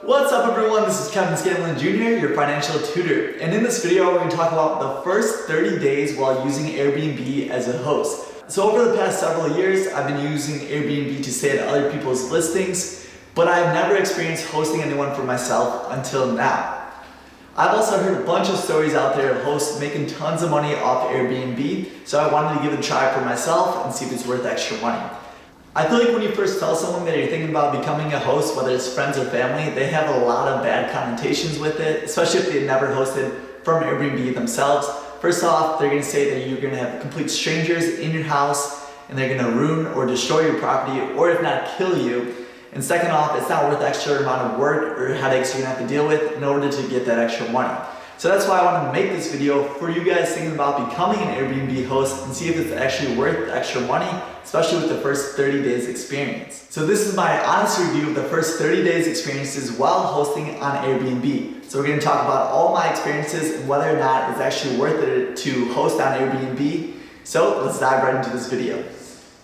What's up everyone, this is Kevin Scanlon Jr., your financial tutor. And in this video, we're going to talk about the first 30 days while using Airbnb as a host. So over the past several years, I've been using Airbnb to stay at other people's listings, but I've never experienced hosting anyone for myself until now. I've also heard a bunch of stories out there of hosts making tons of money off Airbnb, so I wanted to give it a try for myself and see if it's worth extra money. I feel like when you first tell someone that you're thinking about becoming a host, whether it's friends or family, they have a lot of bad connotations with it, especially if they've never hosted from Airbnb themselves. First off, they're going to say that you're going to have complete strangers in your house and they're going to ruin or destroy your property, or if not kill you. And second off, it's not worth the extra amount of work or headaches you're going to have to deal with in order to get that extra money. So that's why I wanted to make this video for you guys thinking about becoming an Airbnb host and see if it's actually worth the extra money, especially with the first 30 days experience. So this is my honest review of the first 30 days experiences while hosting on Airbnb. So we're going to talk about all my experiences and whether or not it's actually worth it to host on Airbnb. So let's dive right into this video.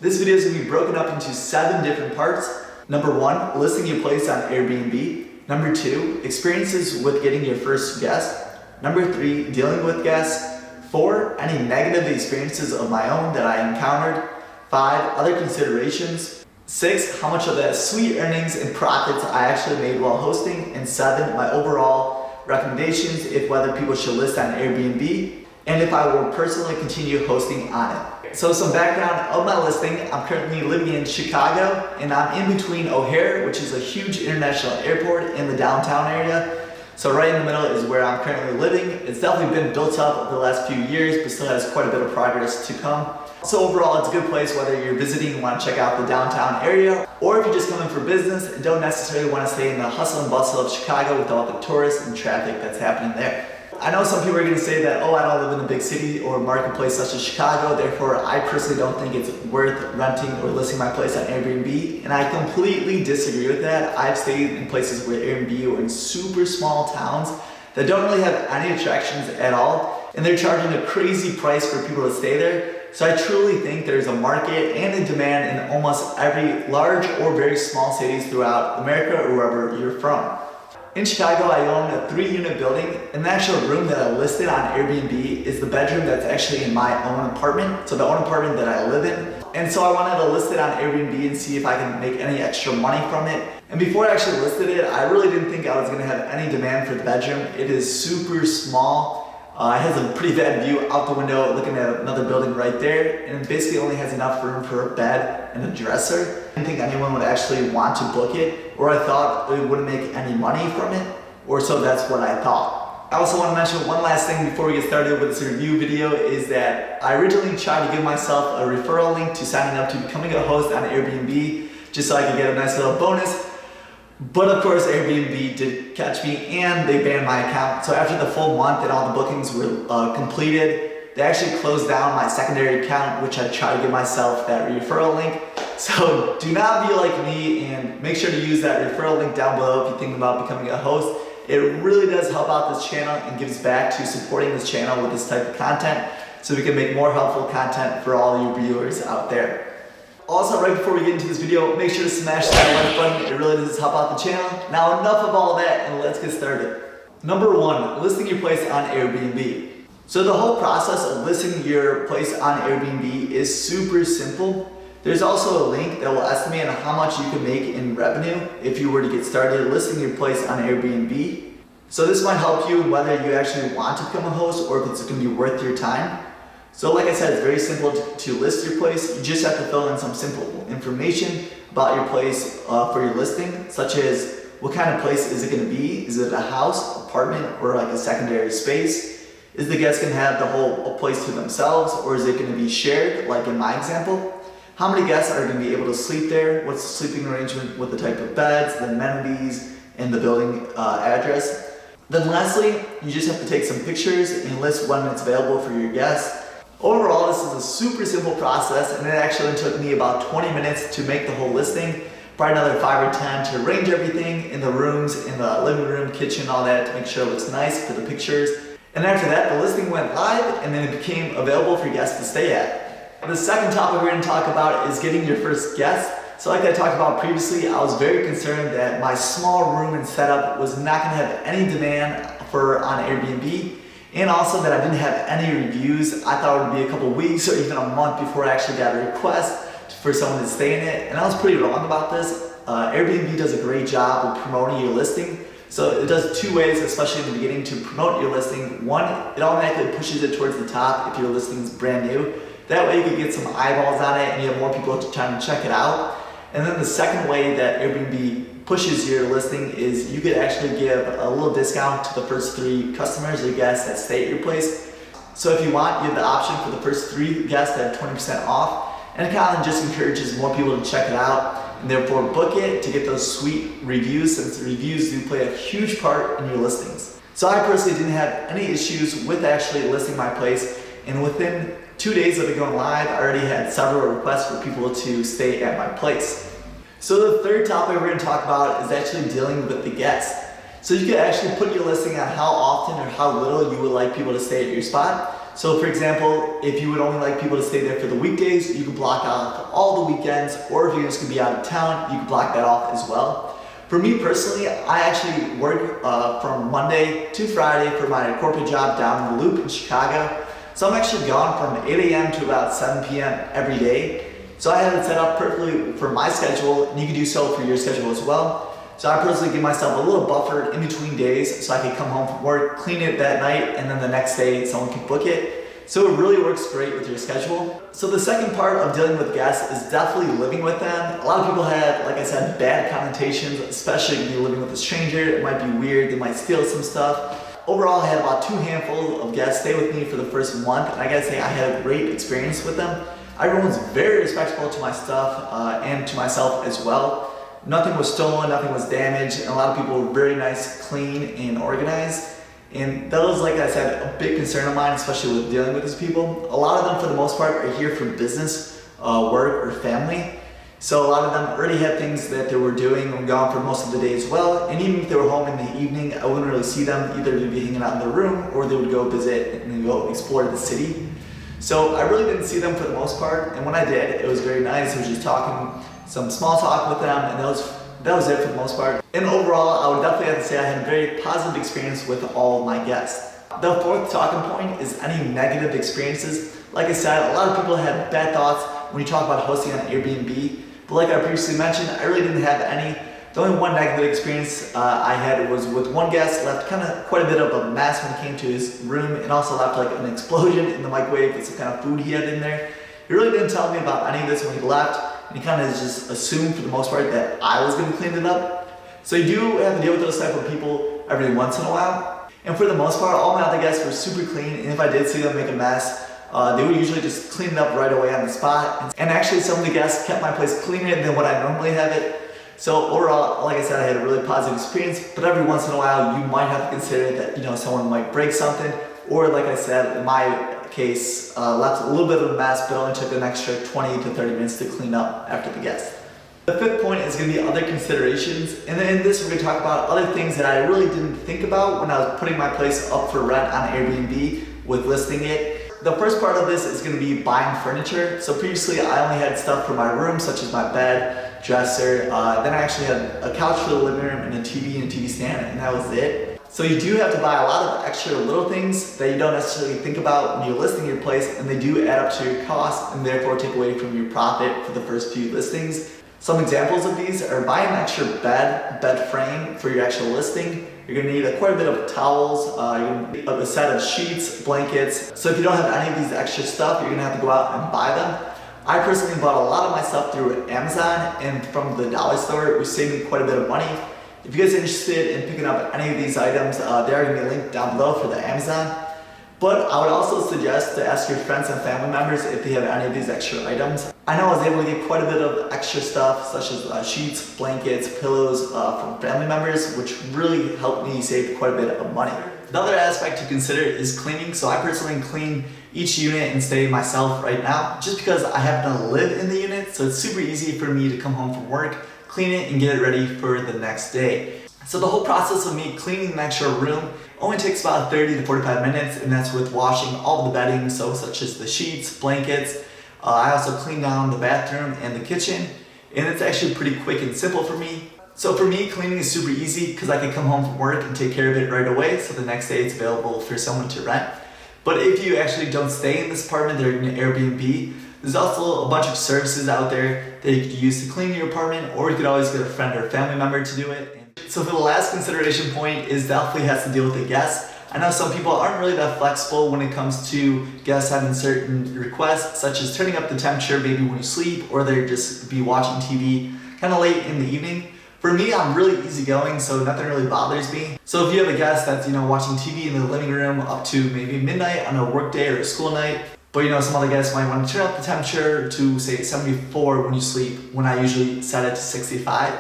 This video is going to be broken up into 7 different parts. Number 1, listing your place on Airbnb. Number 2, experiences with getting your first guest. Number 3, dealing with guests. 4, any negative experiences of my own that I encountered. 5, other considerations. 6, how much of the sweet earnings and profits I actually made while hosting. And 7, my overall recommendations if whether people should list on Airbnb and if I will personally continue hosting on it. So some background of my listing: I'm currently living in Chicago and I'm in between O'Hare, which is a huge international airport, in the downtown area. So right in the middle is where I'm currently living. It's definitely been built up over the last few years, but still has quite a bit of progress to come. So overall, it's a good place whether you're visiting and want to check out the downtown area, or if you're just coming for business and don't necessarily want to stay in the hustle and bustle of Chicago with all the tourists and traffic that's happening there. I know some people are going to say that, oh, I don't live in a big city or marketplace such as Chicago, therefore I personally don't think it's worth renting or listing my place on Airbnb, and I completely disagree with that. I've stayed in places where Airbnb are in super small towns that don't really have any attractions at all, and they're charging a crazy price for people to stay there. So I truly think there's a market and a demand in almost every large or very small cities throughout America or wherever you're from. In Chicago, I own a 3-unit building, and the actual room that I listed on Airbnb is the bedroom that's actually in my own apartment, so the own apartment that I live in. And so I wanted to list it on Airbnb and see if I can make any extra money from it. And before I actually listed it, I really didn't think I was going to have any demand for the bedroom. It is super small. It has a pretty bad view out the window looking at another building right there, and it basically only has enough room for a bed and a dresser. I didn't think anyone would actually want to book it, or I thought it wouldn't make any money from it, or so that's what I thought. I also want to mention one last thing before we get started with this review video, is that I originally tried to give myself a referral link to signing up to becoming a host on Airbnb, just so I could get a nice little bonus. But of course, Airbnb did catch me and they banned my account. So after the full month and all the bookings were completed, they actually closed down my secondary account, which I tried to give myself that referral link. So do not be like me and make sure to use that referral link down below if you think about becoming a host. It really does help out this channel and gives back to supporting this channel with this type of content, so we can make more helpful content for all you viewers out there. Also, right before we get into this video, make sure to smash that like button. It really does help out the channel. Now enough of all that and let's get started. Number 1, listing your place on Airbnb. So the whole process of listing your place on Airbnb is super simple. There's also a link that will estimate on how much you can make in revenue if you were to get started listing your place on Airbnb. So this might help you whether you actually want to become a host or if it's going to be worth your time. So like I said, it's very simple to list your place. You just have to fill in some simple information about your place for your listing, such as what kind of place is it going to be? Is it a house, apartment, or like a secondary space? Is the guest going to have the whole place to themselves, or is it going to be shared, like in my example? How many guests are going to be able to sleep there? What's the sleeping arrangement with the type of beds, the amenities, and the building address? Then lastly, you just have to take some pictures and list when it's available for your guests. Overall, this is a super simple process, and it actually took me about 20 minutes to make the whole listing, probably another 5 or 10 to arrange everything in the rooms, in the living room, kitchen, all that, to make sure it looks nice for the pictures. And after that, the listing went live, and then it became available for guests to stay at. The second topic we're going to talk about is getting your first guest. So like I talked about previously, I was very concerned that my small room and setup was not going to have any demand on Airbnb, and also that I didn't have any reviews. I thought it would be a couple weeks or even a month before I actually got a request for someone to stay in it, and I was pretty wrong about this. Airbnb does a great job of promoting your listing. So it does two ways, especially in the beginning, to promote your listing. One, it automatically pushes it towards the top if your listing is brand new. That way you can get some eyeballs on it and you have more people trying to check it out. And then the second way that Airbnb pushes your listing is you could actually give a little discount to the first 3 customers or guests that stay at your place. So if you want, you have the option for the first 3 guests to have 20% off. And it kind of just encourages more people to check it out and therefore book it to get those sweet reviews, since the reviews do play a huge part in your listings. So I personally didn't have any issues with actually listing my place, and within 2 days of it going live, I already had several requests for people to stay at my place. So the third topic we're going to talk about is actually dealing with the guests. So you can actually put your listing on how often or how little you would like people to stay at your spot. So for example, if you would only like people to stay there for the weekdays, you can block out all the weekends, or if you're just gonna be out of town, you can block that off as well. For me personally, I actually work from Monday to Friday for my corporate job down in the Loop in Chicago. So I'm actually gone from 8 a.m. to about 7 p.m. every day. So I have it set up perfectly for my schedule, and you can do so for your schedule as well. So I personally give myself a little buffer in between days so I can come home from work, clean it that night, and then the next day someone can book it. So it really works great with your schedule. So the second part of dealing with guests is definitely living with them. A lot of people have, like I said, bad connotations, especially if you're living with a stranger. It might be weird, they might steal some stuff. Overall, I had about 2 handfuls of guests stay with me for the first month, and I gotta say I had a great experience with them. Everyone's very respectful to my stuff and to myself as well. Nothing was stolen, nothing was damaged, and a lot of people were very nice, clean, and organized. And that was, like I said, a big concern of mine, especially with dealing with these people. A lot of them, for the most part, are here for business, work, or family. So a lot of them already had things that they were doing and gone for most of the day as well. And even if they were home in the evening, I wouldn't really see them. Either they'd be hanging out in their room, or they would go visit and go explore the city. So I really didn't see them for the most part. And when I did, it was very nice. I was just talking some small talk with them, and that was it for the most part. And overall, I would definitely have to say I had a very positive experience with all of my guests. The fourth talking point is any negative experiences. Like I said, a lot of people had bad thoughts when you talk about hosting on Airbnb, but like I previously mentioned, I really didn't have any. The only one negative experience I had was with one guest left quite a bit of a mess when it came to his room, and also left like an explosion in the microwave with some kind of food he had in there. He really didn't tell me about any of this when he left. And he kind of just assumed for the most part that I was going to clean it up. So you do have to deal with those type of people every once in a while. And for the most part, all my other guests were super clean, and if I did see them make a mess, they would usually just clean it up right away on the spot. And actually some of the guests kept my place cleaner than what I normally have it. So overall, like I said, I had a really positive experience, but every once in a while you might have to consider that someone might break something, or like I said, in my case, left a little bit of a mess, but only took an extra 20 to 30 minutes to clean up after the guest. The fifth point is going to be other considerations, and then in this we're going to talk about other things that I really didn't think about when I was putting my place up for rent on Airbnb with listing it. The first part of this is going to be buying furniture. So previously I only had stuff for my room, such as my bed, dresser, then I actually had a couch for the living room and a TV and a TV stand, and that was it. So you do have to buy a lot of extra little things that you don't necessarily think about when you're listing your place, and they do add up to your cost and therefore take away from your profit for the first few listings. Some examples of these are buying an extra bed frame for your actual listing. You're going to need quite a bit of towels, a set of sheets, blankets. So if you don't have any of these extra stuff, you're going to have to go out and buy them. I personally bought a lot of my stuff through Amazon, and from the dollar store, it was saving quite a bit of money. If you guys are interested in picking up any of these items, they are going to be linked down below for the Amazon. But I would also suggest to ask your friends and family members if they have any of these extra items. I know I was able to get quite a bit of extra stuff, such as sheets, blankets, pillows from family members, which really helped me save quite a bit of money. Another aspect to consider is cleaning. So I personally clean each unit and stay myself right now, just because I happen to live in the unit, so it's super easy for me to come home from work, clean it, and get it ready for the next day. So the whole process of me cleaning an extra room only takes about 30 to 45 minutes, and that's with washing all the bedding, so such as the sheets, blankets. I also clean down the bathroom and the kitchen. and it's actually pretty quick and simple for me. So for me, cleaning is super easy because I can come home from work and take care of it right away, so the next day it's available for someone to rent. But if you actually don't stay in this apartment, they're in an Airbnb, there's also a bunch of services out there that you could use to clean your apartment, or you could always get a friend or family member to do it. So for the last consideration point is definitely has to deal with the guests. I know some people aren't really that flexible when it comes to guests having certain requests, such as turning up the temperature maybe when you sleep, or they're just be watching TV kind of late in the evening. For me, I'm really easygoing, so nothing really bothers me. So if you have a guest that's, watching TV in the living room up to maybe midnight on a work day or a school night, but some other guests might want to turn up the temperature to say 74 when you sleep, when I usually set it to 65.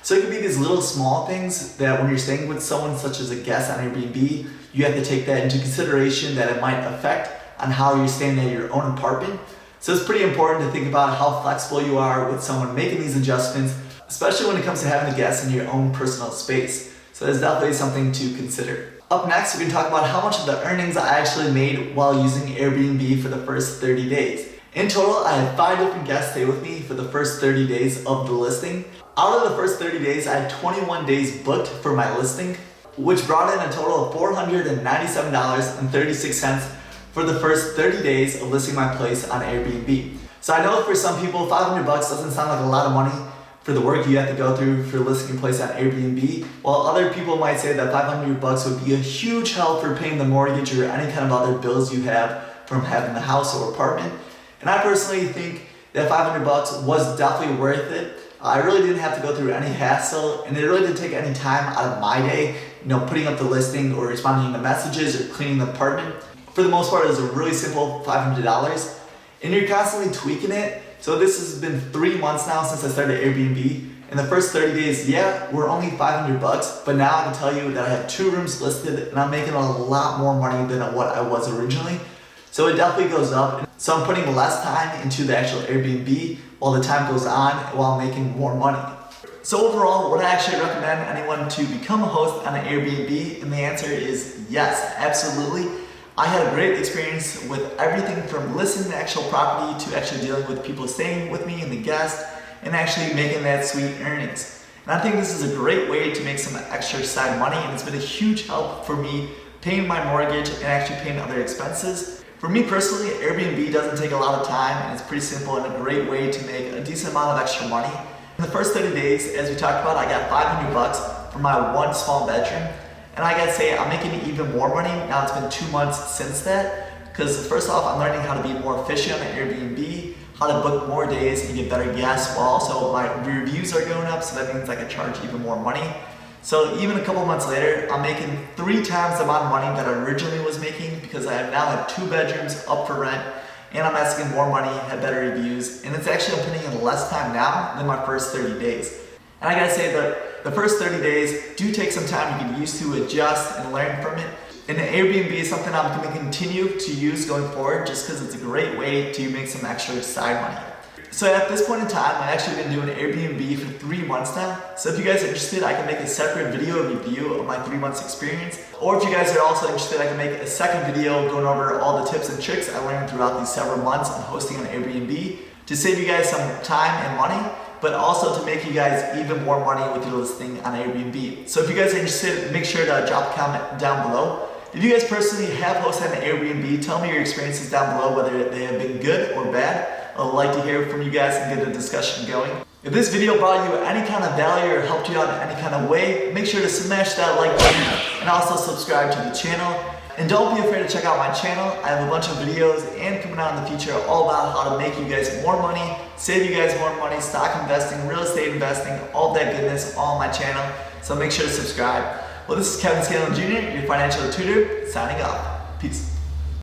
So it could be these little small things that when you're staying with someone such as a guest on Airbnb, you have to take that into consideration that it might affect on how you're staying at your own apartment. So it's pretty important to think about how flexible you are with someone making these adjustments, especially when it comes to having a guest in your own personal space. So that's definitely something to consider. Up next, we're going to talk about how much of the earnings I actually made while using Airbnb for the first 30 days. In total, I had 5 different guests stay with me for the first 30 days of the listing. Out of the first 30 days, I had 21 days booked for my listing, which brought in a total of $497.36 for the first 30 days of listing my place on Airbnb. So I know for some people, $500 doesn't sound like a lot of money for the work you have to go through for listing a place on Airbnb, while other people might say that $500 would be a huge help for paying the mortgage or any kind of other bills you have from having the house or apartment. And I personally think that $500 was definitely worth it. I really didn't have to go through any hassle, and it really didn't take any time out of my day, putting up the listing or responding to messages or cleaning the apartment. For the most part, it was a really simple $500, and you're constantly tweaking it. So this has been 3 months now since I started Airbnb. In the first 30 days, we're only $500, but now I can tell you that I have 2 rooms listed, and I'm making a lot more money than what I was originally. So it definitely goes up. So I'm putting less time into the actual Airbnb while the time goes on while making more money. So overall, would I actually recommend anyone to become a host on an Airbnb? And the answer is yes, absolutely. I had a great experience with everything from listing the actual property to actually dealing with people staying with me and the guests and actually making that sweet earnings. And I think this is a great way to make some extra side money, and it's been a huge help for me paying my mortgage and actually paying other expenses. For me personally, Airbnb doesn't take a lot of time, and it's pretty simple and a great way to make a decent amount of extra money. In the first 30 days, as we talked about, I got $500 for my 1 small bedroom. And I gotta say, I'm making even more money. Now it's been 2 months since that. Because first off, I'm learning how to be more efficient on Airbnb, how to book more days and get better guests, while also my reviews are going up, so that means I can charge even more money. So even a couple months later, I'm making 3 times the amount of money that I originally was making, because I now have 2 bedrooms up for rent, and I'm asking more money, have better reviews, and it's actually I'm putting in less time now than my first 30 days. And I gotta say that the first 30 days do take some time to get used to, adjust, and learn from it. And Airbnb is something I'm gonna continue to use going forward, just because it's a great way to make some extra side money. So at this point in time, I've actually been doing Airbnb for 3 months now. So if you guys are interested, I can make a separate video review of my 3 months experience. Or if you guys are also interested, I can make a second video going over all the tips and tricks I learned throughout these several months on hosting on Airbnb to save you guys some time and money, but also to make you guys even more money with your listing on Airbnb. So if you guys are interested, make sure to drop a comment down below. If you guys personally have hosted on Airbnb, tell me your experiences down below, whether they have been good or bad. I'd like to hear from you guys and get a discussion going. If this video brought you any kind of value or helped you out in any kind of way, make sure to smash that like button and also subscribe to the channel. And don't be afraid to check out my channel. I have a bunch of videos and coming out in the future all about how to make you guys more money, save you guys more money, stock investing, real estate investing, all that goodness on my channel. So make sure to subscribe. Well, this is Kevin Scanlon Jr., your financial tutor, signing off. Peace.